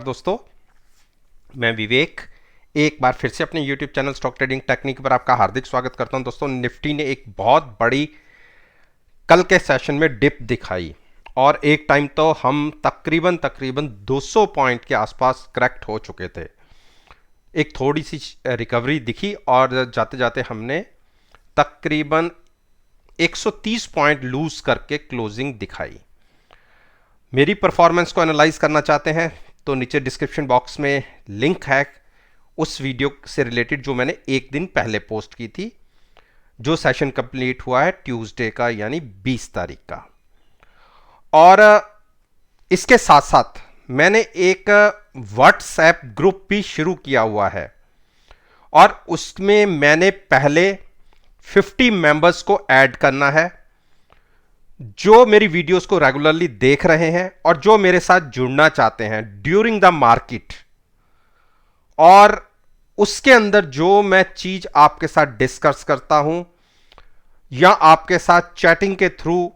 दोस्तों, मैं विवेक एक बार फिर से अपने YouTube channel stock trading technique पर आपका हार्दिक स्वागत करता हूं। दोस्तों, निफ्टी ने एक बहुत बड़ी कल के सेशन में डिप दिखाई और एक टाइम तो हम तकरीबन 200 पॉइंट के आसपास करेक्ट हो चुके थे। एक थोड़ी सी रिकवरी दिखी और जाते जाते हमने तकरीबन 130 पॉइंट लूज करके क्लोजिंग दिखाई। मेरी परफॉर्मेंस को एनालाइज करना चाहते हैं तो नीचे डिस्क्रिप्शन बॉक्स में लिंक है उस वीडियो से रिलेटेड जो मैंने एक दिन पहले पोस्ट की थी, जो सेशन कंप्लीट हुआ है ट्यूसडे का यानी 20 तारीख का। और इसके साथ साथ मैंने एक व्हाट्सएप ग्रुप भी शुरू किया हुआ है और उसमें मैंने पहले 50 मेंबर्स को ऐड करना है जो मेरी वीडियोस को रेगुलरली देख रहे हैं और जो मेरे साथ जुड़ना चाहते हैं ड्यूरिंग द मार्केट, और उसके अंदर जो मैं चीज आपके साथ डिस्कस करता हूं या आपके साथ चैटिंग के थ्रू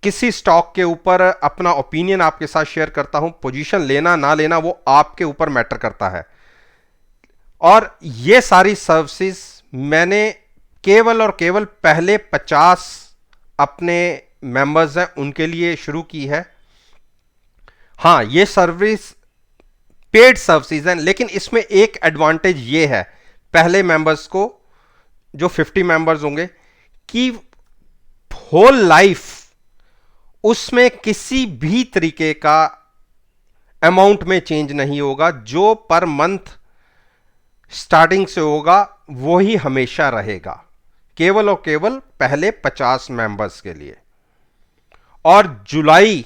किसी स्टॉक के ऊपर अपना ओपिनियन आपके साथ शेयर करता हूं, पोजीशन लेना ना लेना वो आपके ऊपर मैटर करता है। और ये सारी सर्विसेज मैंने केवल और केवल पहले 50 अपने मेंबर्स हैं उनके लिए शुरू की है। हां, ये सर्विस पेड सर्विसेज हैं, लेकिन इसमें एक एडवांटेज ये है पहले मेंबर्स को, जो 50 मेंबर्स होंगे, कि होल लाइफ उसमें किसी भी तरीके का अमाउंट में चेंज नहीं होगा। जो पर मंथ स्टार्टिंग से होगा वो ही हमेशा रहेगा, केवल और केवल पहले 50 मेंबर्स के लिए। और जुलाई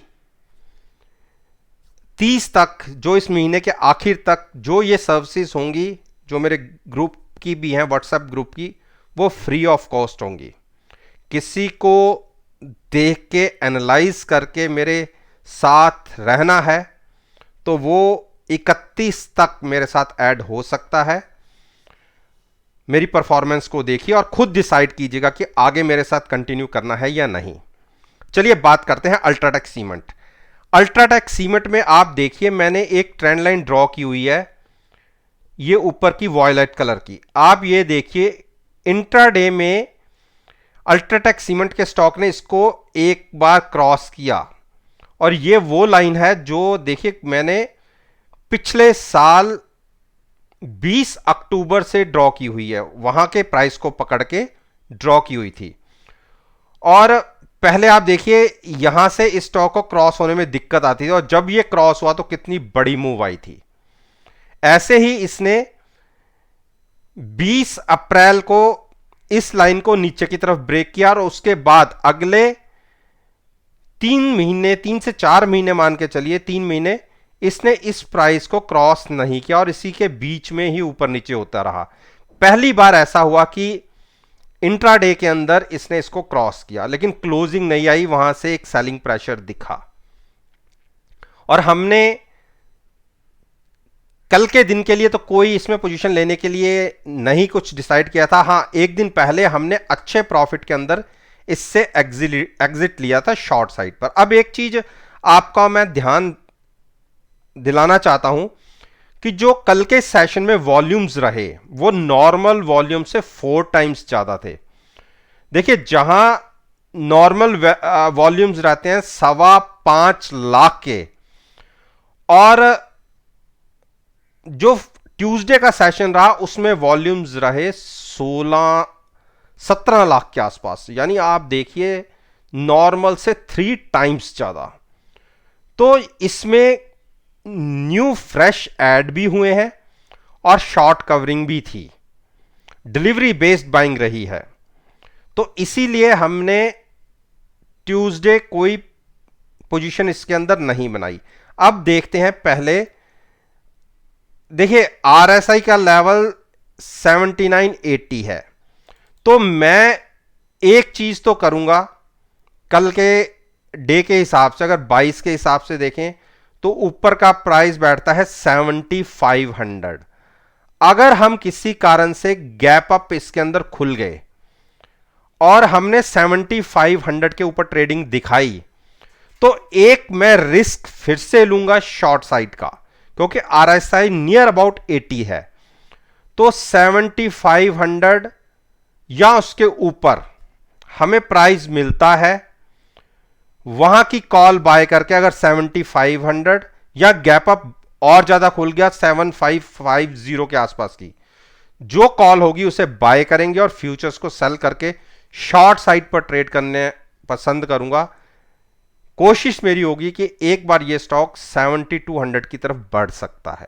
30 तक, जो इस महीने के आखिर तक जो ये सर्विसेज होंगी, जो मेरे ग्रुप की भी हैं, व्हाट्सएप ग्रुप की, वो फ्री ऑफ कॉस्ट होंगी। किसी को देख के एनालाइज करके मेरे साथ रहना है तो वो 31 तक मेरे साथ ऐड हो सकता है। मेरी परफॉर्मेंस को देखिए और खुद डिसाइड कीजिएगा कि आगे मेरे साथ कंटिन्यू करना है या नहीं। चलिए बात करते हैं अल्ट्राटेक सीमेंट। अल्ट्राटेक सीमेंट में आप देखिए मैंने एक ट्रेंड लाइन ड्रॉ की हुई है, ये ऊपर की वॉयलेट कलर की। आप ये देखिए इंट्राडे में अल्ट्राटेक सीमेंट के स्टॉक ने इसको एक बार क्रॉस किया और ये वो लाइन है जो देखिए मैंने पिछले साल 20 अक्टूबर से ड्रॉ की हुई है, वहां के प्राइस को पकड़ के ड्रॉ की हुई थी। और पहले आप देखिए यहां से इस स्टॉक को क्रॉस होने में दिक्कत आती थी और जब ये क्रॉस हुआ तो कितनी बड़ी मूव आई थी। ऐसे ही इसने 20 अप्रैल को इस लाइन को नीचे की तरफ ब्रेक किया और उसके बाद अगले 3 से 4 महीने मान के चलिए, 3 महीने इसने इस प्राइस को क्रॉस नहीं किया और इसी के बीच में ही ऊपर नीचे होता रहा। पहली बार ऐसा हुआ कि इंट्राडे के अंदर इसने इसको क्रॉस किया, लेकिन क्लोजिंग नहीं आई, वहां से एक सेलिंग प्रेशर दिखा और हमने कल के दिन के लिए तो कोई इसमें पोजीशन लेने के लिए नहीं कुछ डिसाइड किया था। हां, एक दिन पहले हमने अच्छे प्रॉफिट के अंदर इससे एग्जिट लिया था शॉर्ट साइड पर। अब एक चीज आपका मैं ध्यान दिलाना चाहता हूं कि जो कल के सेशन में वॉल्यूम्स रहे वो नॉर्मल वॉल्यूम से 4 टाइम्स ज्यादा थे। देखिए जहां नॉर्मल वॉल्यूम्स रहते हैं 5.25 लाख के, और जो ट्यूसडे का सेशन रहा उसमें वॉल्यूम्स रहे 17 लाख के आसपास, यानी आप देखिए नॉर्मल से 3 टाइम्स ज्यादा। तो इसमें न्यू फ्रेश ऐड भी हुए हैं और शॉर्ट कवरिंग भी थी, डिलीवरी बेस्ड बाइंग रही है। तो इसीलिए हमने ट्यूसडे कोई पोजीशन इसके अंदर नहीं बनाई। अब देखते हैं, पहले देखिए आरएसआई का लेवल 7980 है, तो मैं एक चीज तो करूंगा कल के डे के हिसाब से, अगर 22 के हिसाब से देखें तो ऊपर का प्राइस बैठता है 7500। अगर हम किसी कारण से गैप अप इसके अंदर खुल गए और हमने 7500 के ऊपर ट्रेडिंग दिखाई तो एक मैं रिस्क फिर से लूंगा शॉर्ट साइड का, क्योंकि RSI नियर अबाउट 80 है, तो 7500 या उसके ऊपर हमें प्राइस मिलता है, वहां की कॉल बाय करके अगर 7500 या गैप अप और ज्यादा खुल गया 7550 के आसपास की जो कॉल होगी उसे बाय करेंगे और फ्यूचर्स को सेल करके शॉर्ट साइड पर ट्रेड करने पसंद करूंगा। कोशिश मेरी होगी कि एक बार यह स्टॉक 7200 की तरफ बढ़ सकता है।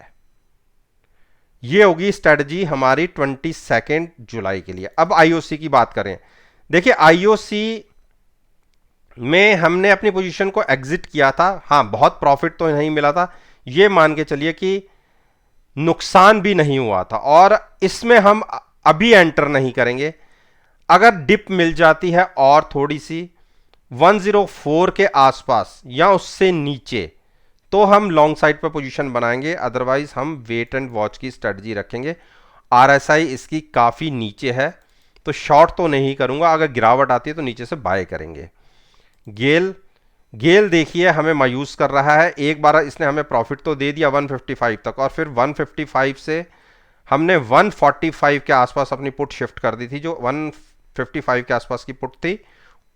यह होगी स्ट्रेटजी हमारी 22 जुलाई के लिए। अब आईओसी की बात करें, देखिए आईओसी में हमने अपनी पोजीशन को एग्जिट किया था। हां, बहुत प्रॉफिट तो नहीं मिला था, यह मान के चलिए कि नुकसान भी नहीं हुआ था, और इसमें हम अभी एंटर नहीं करेंगे। अगर डिप मिल जाती है और थोड़ी सी 104 के आसपास या उससे नीचे, तो हम लॉन्ग साइड पर पोजीशन बनाएंगे, अदरवाइज हम वेट एंड वॉच की स्ट्रेटजी रखेंगे। RSI इसकी काफ़ी नीचे है, तो शॉर्ट तो नहीं करूंगा, अगर गिरावट आती है तो नीचे से बाय करेंगे। गेल देखिए हमें मायूस कर रहा है। एक बार इसने हमें प्रॉफिट तो दे दिया 155 तक, और फिर 155 से हमने 145 के आसपास अपनी पुट शिफ्ट कर दी थी। जो 155 के आसपास की पुट थी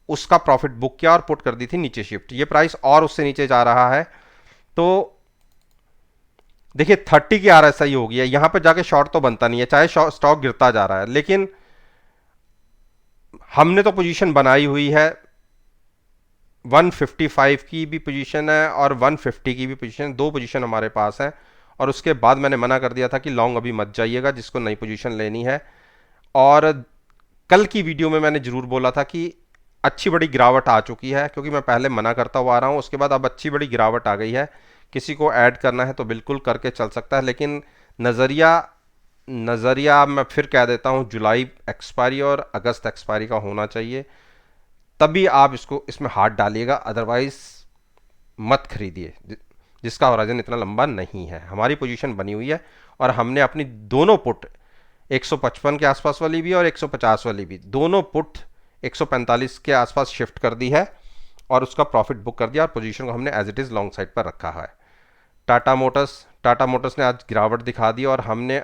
उसका प्रॉफिट बुक किया और पुट कर दी थी नीचे शिफ्ट। ये प्राइस और उससे नीचे जा रहा है, तो देखिए 30 की RSI हो गई है, यहां पे जाके शॉर्ट तो बनता नहीं है, चाहे स्टॉक गिरता जा रहा है। लेकिन हमने तो पोजीशन बनाई हुई है, 155 की भी पोजीशन है और 150 की भी पोजीशन, दो पोजीशन हमारे पास है। और उसके बाद मैंने मना कर दिया था कि लॉन्ग अभी मत जाइएगा, जिसको नई पोजीशन लेनी है। और कल की वीडियो में मैंने जरूर बोला था कि अच्छी बड़ी गिरावट आ चुकी है, क्योंकि मैं पहले मना करता हुआ आ रहा हूँ, उसके बाद अब अच्छी बड़ी गिरावट आ गई है। किसी को ऐड करना है तो बिल्कुल करके चल सकता है, लेकिन नज़रिया मैं फिर कह देता हूँ, जुलाई एक्सपायरी और अगस्त एक्सपायरी का होना चाहिए, तभी आप इसमें हाथ डालिएगा, अदरवाइज मत खरीदिए, जिसका होराइजन इतना लंबा नहीं है। हमारी पोजीशन बनी हुई है और हमने अपनी दोनों पुट 155 के आसपास वाली भी और 150 वाली भी, दोनों पुट 145 के आसपास शिफ्ट कर दी है और उसका प्रॉफिट बुक कर दिया, और पोजीशन को हमने as it is long side पर रखा है। टाटा मोटर्स ने आज गिरावट दिखा दी और हमने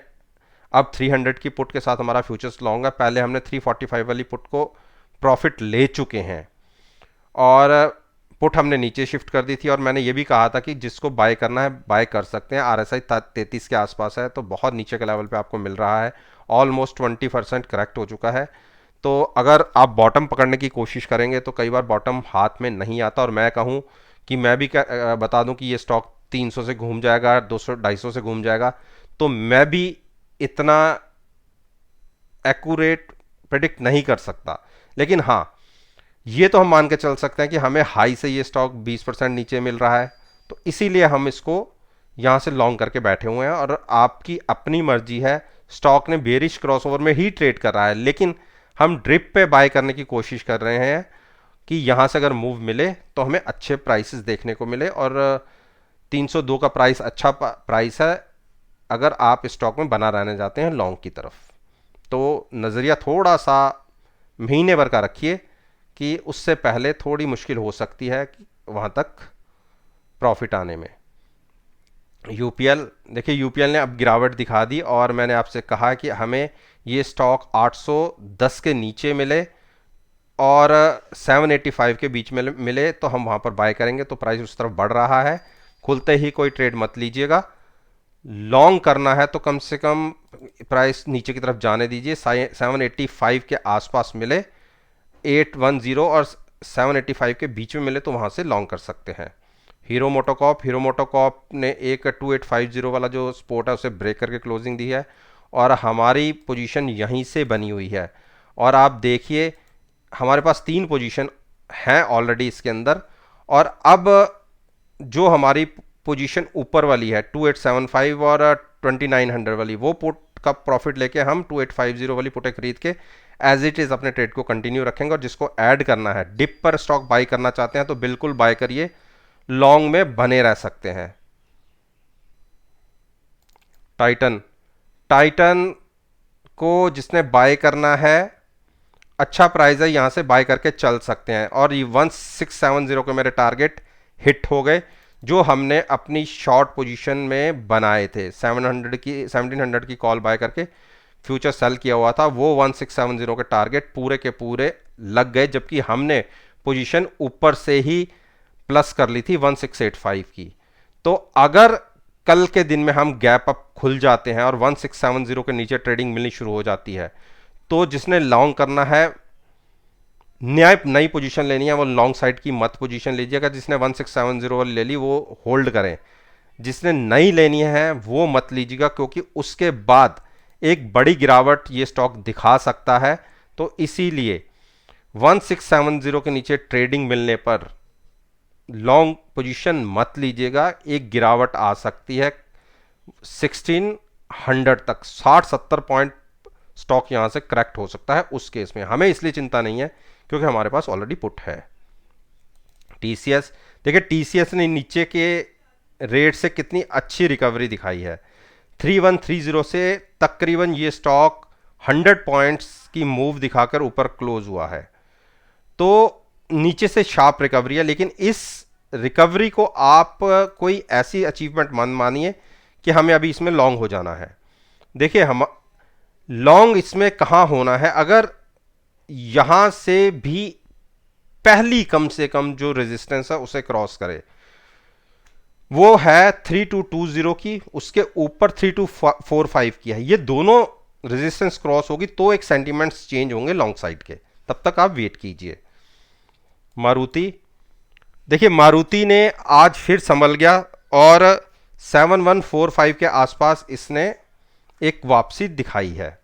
अब 300 की पुट के साथ हमारा फ्यूचर्स लॉन्ग है। पहले हमने 345 वाली पुट को प्रॉफिट ले चुके हैं और पुट हमने नीचे शिफ्ट कर दी थी, और मैंने ये भी कहा था कि जिसको बाय करना है बाय कर सकते हैं। RSI 33 के आसपास है, तो बहुत नीचे के लेवल पे आपको मिल रहा है, ऑलमोस्ट 20% करेक्ट हो चुका है। तो अगर आप बॉटम पकड़ने की कोशिश करेंगे तो कई बार बॉटम हाथ में नहीं आता, और मैं कहूँ कि मैं भी बता दूं कि ये स्टॉक 300 से घूम जाएगा, 200-250 से घूम जाएगा, तो मैं भी इतना एक्यूरेट प्रेडिक्ट नहीं कर सकता। लेकिन हाँ, ये तो हम मान के चल सकते हैं कि हमें हाई से ये स्टॉक 20% नीचे मिल रहा है, तो इसीलिए हम इसको यहाँ से लॉन्ग करके बैठे हुए हैं। और आपकी अपनी मर्जी है, स्टॉक ने बेरिश क्रॉसओवर में ही ट्रेड कर रहा है, लेकिन हम ड्रिप पे बाय करने की कोशिश कर रहे हैं कि यहाँ से अगर मूव मिले तो हमें अच्छे प्राइसेस देखने को मिले। और 302 का प्राइस अच्छा प्राइस है अगर आप स्टॉक में बना रहने जाते हैं लॉन्ग की तरफ। तो नज़रिया थोड़ा सा महीने भर का रखिए कि उससे पहले थोड़ी मुश्किल हो सकती है कि वहाँ तक प्रॉफिट आने में। यूपीएल देखिए, यूपीएल ने अब गिरावट दिखा दी, और मैंने आपसे कहा कि हमें ये स्टॉक 810 के नीचे मिले और 785 के बीच में मिले तो हम वहाँ पर बाय करेंगे। तो प्राइस उस तरफ बढ़ रहा है, खुलते ही कोई ट्रेड मत लीजिएगा। लॉन्ग करना है तो कम से कम प्राइस नीचे की तरफ जाने दीजिए, 785 के आसपास मिले, 810 और 785 के बीच में मिले तो वहाँ से लॉन्ग कर सकते हैं। हीरो मोटोकॉप ने एक 2850 वाला जो सपोर्ट है उसे ब्रेक करके क्लोजिंग दी है, और हमारी पोजीशन यहीं से बनी हुई है। और आप देखिए हमारे पास 3 पोजीशन हैं ऑलरेडी इसके अंदर, और अब जो हमारी पोजीशन ऊपर वाली है 2875 और 2900 वाली, वो पुट का प्रॉफिट लेके हम 2850 वाली पुटें खरीद के एज इट इज़ अपने ट्रेड को कंटिन्यू रखेंगे। और जिसको ऐड करना है, डिप पर स्टॉक बाय करना चाहते हैं तो बिल्कुल बाय करिए, लॉन्ग में बने रह सकते हैं। टाइटन को जिसने बाय करना है, अच्छा प्राइस है, यहां से बाय करके चल सकते हैं। और ये 1670 के मेरे टारगेट हिट हो गए जो हमने अपनी शॉर्ट पोजीशन में बनाए थे। 1700 की कॉल बाय करके फ्यूचर सेल किया हुआ था, वो 1670 के टारगेट पूरे के पूरे लग गए, जबकि हमने पोजीशन ऊपर से ही प्लस कर ली थी 1685 की। तो अगर कल के दिन में हम गैप अप खुल जाते हैं और 1670 के नीचे ट्रेडिंग मिलनी शुरू हो जाती है, तो जिसने लॉन्ग करना है, नई पोजीशन लेनी है, वो लॉन्ग साइड की मत पोजीशन लीजिएगा। जिसने 1670 वाली ले ली वो होल्ड करें, जिसने नई लेनी है वो मत लीजिएगा, क्योंकि उसके बाद एक बड़ी गिरावट ये स्टॉक दिखा सकता है। तो इसीलिए 1670 के नीचे ट्रेडिंग मिलने पर लॉन्ग पोजीशन मत लीजिएगा, एक गिरावट आ सकती है 1600 तक, 60-70 पॉइंट स्टॉक यहां से करेक्ट हो सकता है। उस केस में हमें इसलिए चिंता नहीं है क्योंकि हमारे पास ऑलरेडी पुट है। टीसीएस, देखिए टीसीएस ने नीचे के रेट से कितनी अच्छी रिकवरी दिखाई है। 3130 से तकरीबन ये स्टॉक 100 पॉइंट्स की मूव दिखाकर ऊपर क्लोज हुआ है। तो नीचे से शार्प रिकवरी है, लेकिन इस रिकवरी को आप कोई ऐसी अचीवमेंट मत मानिए कि हमें अभी इसमें लॉन्ग हो जाना है। देखिए हम लॉन्ग इसमें कहाँ होना है, अगर यहां से भी पहली कम से कम जो रेजिस्टेंस है उसे क्रॉस करे, वो है 3220 की, उसके ऊपर 3245 की है, ये दोनों रेजिस्टेंस क्रॉस होगी तो एक सेंटीमेंट्स चेंज होंगे लॉन्ग साइड के, तब तक आप वेट कीजिए। मारुति, देखिए मारुति ने आज फिर संभल गया और 7145 के आसपास इसने एक वापसी दिखाई है।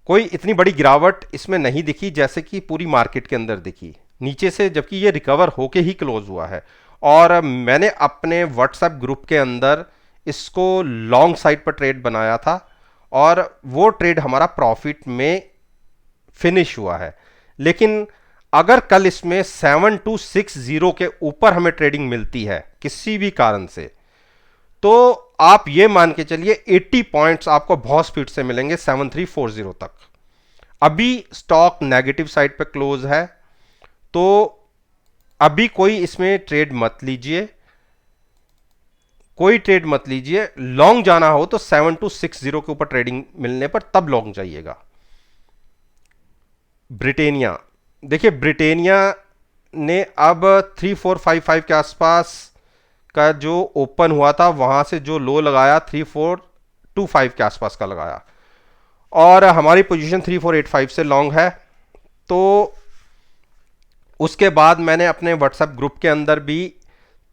कोई इतनी बड़ी गिरावट इसमें नहीं दिखी जैसे कि पूरी मार्केट के अंदर दिखी नीचे से, जबकि ये रिकवर होके ही क्लोज हुआ है। और मैंने अपने व्हाट्सएप ग्रुप के अंदर इसको लॉन्ग साइड पर ट्रेड बनाया था और वो ट्रेड हमारा प्रॉफिट में फिनिश हुआ है। लेकिन अगर कल इसमें 7260 के ऊपर हमें ट्रेडिंग मिलती है किसी भी कारण से, तो आप ये मान के चलिए 80 पॉइंट्स आपको बहुत स्पीड से मिलेंगे 7340 तक। अभी स्टॉक नेगेटिव साइड पे क्लोज है, तो अभी कोई इसमें ट्रेड मत लीजिए, कोई ट्रेड मत लीजिए। लॉन्ग जाना हो तो 7260 के ऊपर ट्रेडिंग मिलने पर तब लॉन्ग जाइएगा। ब्रिटेनिया, देखिए ब्रिटेनिया ने अब 3455 के आसपास का जो ओपन हुआ था वहां से जो लो लगाया 3425 के आसपास का लगाया, और हमारी पोजीशन 3485 से लॉन्ग है। तो उसके बाद मैंने अपने व्हाट्सएप ग्रुप के अंदर भी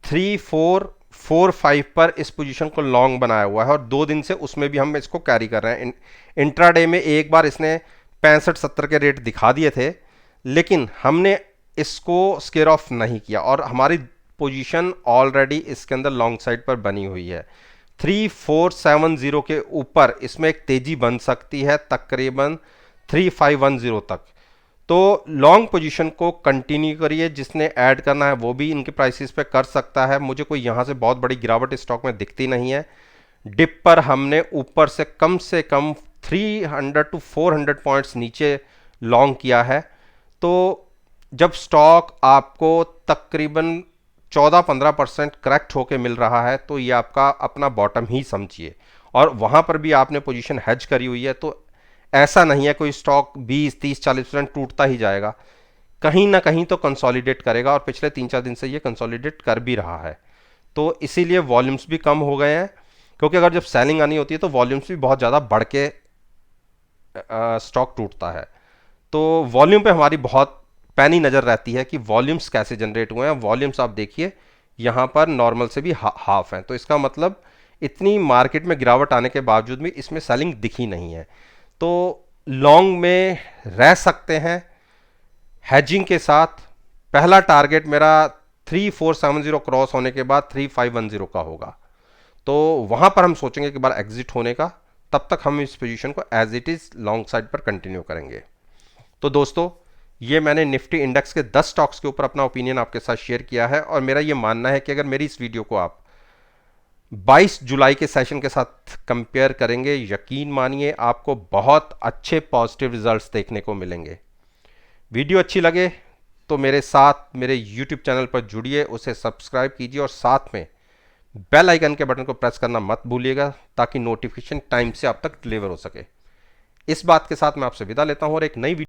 3445 पर इस पोजीशन को लॉन्ग बनाया हुआ है, और 2 दिन से उसमें भी हम इसको कैरी कर रहे हैं। इंट्राडे में एक बार इसने 65-70 के रेट दिखा दिए थे, लेकिन हमने इसको स्केयर ऑफ नहीं किया और हमारी पोजीशन ऑलरेडी इसके अंदर लॉन्ग साइड पर बनी हुई है। 3470 के ऊपर इसमें एक तेजी बन सकती है तकरीबन 3510 तक। तो लॉन्ग पोजीशन को कंटिन्यू करिए, जिसने ऐड करना है वो भी इनके प्राइसेस पे कर सकता है। मुझे कोई यहाँ से बहुत बड़ी गिरावट स्टॉक में दिखती नहीं है। डिप पर हमने ऊपर से कम 300 to 400 पॉइंट्स नीचे लॉन्ग किया है। तो जब स्टॉक आपको तकरीबन 14-15% करेक्ट होके मिल रहा है तो ये आपका अपना बॉटम ही समझिए, और वहाँ पर भी आपने पोजीशन हेज करी हुई है। तो ऐसा नहीं है कोई स्टॉक 20-30-40% टूटता ही जाएगा, कहीं ना कहीं तो कंसोलिडेट करेगा, और पिछले 3-4 दिन से ये कंसोलिडेट कर भी रहा है। तो इसीलिए वॉल्यूम्स भी कम हो गए हैं, क्योंकि अगर जब सेलिंग आनी होती है तो वॉल्यूम्स भी बहुत ज़्यादा बढ़ के स्टॉक टूटता है। तो वॉल्यूम पे हमारी बहुत पैनी नज़र रहती है कि वॉल्यूम्स कैसे जनरेट हुए हैं। वॉल्यूम्स आप देखिए यहाँ पर नॉर्मल से भी हाफ हैं, तो इसका मतलब इतनी मार्केट में गिरावट आने के बावजूद भी इसमें सेलिंग दिखी नहीं है। तो लॉन्ग में रह सकते हैं हैजिंग के साथ। पहला टारगेट मेरा 3470 क्रॉस होने के बाद 3510 का होगा, तो वहाँ पर हम सोचेंगे कि बार एग्जिट होने का। तब तक हम इस पोजीशन को as it is long side पर कंटिन्यू करेंगे। तो दोस्तों, ये मैंने निफ्टी इंडेक्स के 10 स्टॉक्स के ऊपर अपना ओपिनियन आपके साथ शेयर किया है, और मेरा ये मानना है कि अगर मेरी इस वीडियो को आप 22 जुलाई के सेशन के साथ कंपेयर करेंगे, यकीन मानिए आपको बहुत अच्छे पॉजिटिव रिजल्ट्स देखने को मिलेंगे। वीडियो अच्छी लगे तो मेरे साथ मेरे YouTube चैनल पर जुड़िए, उसे सब्सक्राइब कीजिए और साथ में बेल आइकन के बटन को प्रेस करना मत भूलिएगा ताकि नोटिफिकेशन टाइम से आप तक डिलीवर हो सके। इस बात के साथ मैं आपसे विदा लेता हूं और एक नई